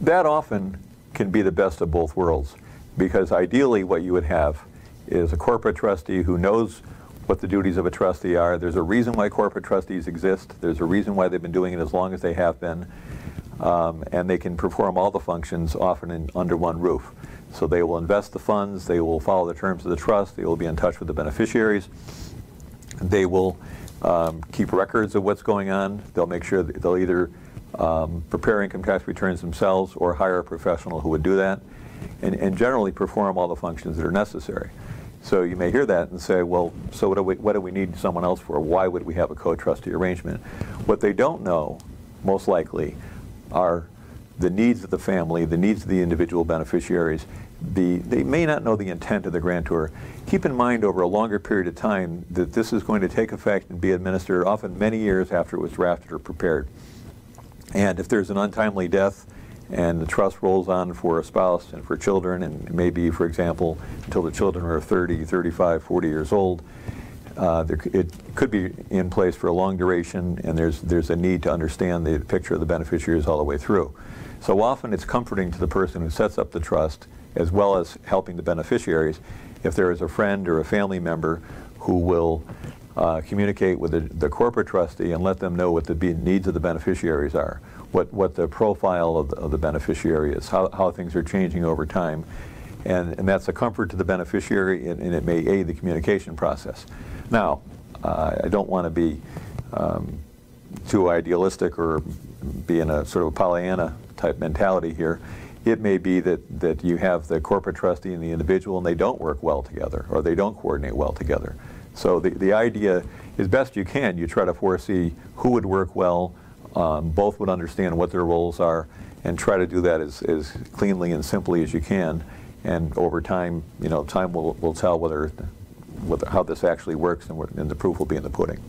That often can be the best of both worlds, because ideally what you would have is a corporate trustee who knows what the duties of a trustee are. There's a reason why corporate trustees exist. There's a reason why they've been doing it as long as they have been. And they can perform all the functions often under one roof. So they will invest the funds, they will follow the terms of the trust, they will be in touch with the beneficiaries, they will keep records of what's going on. They'll make sure that they'll either prepare income tax returns themselves or hire a professional who would do that, and generally perform all the functions that are necessary. So you may hear that and say, well, so what do we need someone else for? Why would we have a co-trustee arrangement? What they don't know, most likely, are the needs of the family, the needs of the individual beneficiaries. They may not know the intent of the grantor. Keep in mind over a longer period of time that this is going to take effect and be administered often many years after it was drafted or prepared. And if there's an untimely death and the trust rolls on for a spouse and for children, and maybe, for example, until the children are 30, 35, 40 years old, it could be in place for a long duration, and there's a need to understand the picture of the beneficiaries all the way through. So often it's comforting to the person who sets up the trust, as well as helping the beneficiaries, if there is a friend or a family member who will communicate with the corporate trustee and let them know what the needs of the beneficiaries are, what the profile of the beneficiary is, how things are changing over time. And that's a comfort to the beneficiary, and it may aid the communication process. Now, I don't want to be too idealistic or be in a sort of Pollyanna type mentality here. It may be that you have the corporate trustee and the individual and they don't work well together, or they don't coordinate well together. So the idea is, best you can, you try to foresee who would work well, both would understand what their roles are, and try to do that as cleanly and simply as you can. And over time, time will tell how this actually works, and the proof will be in the pudding.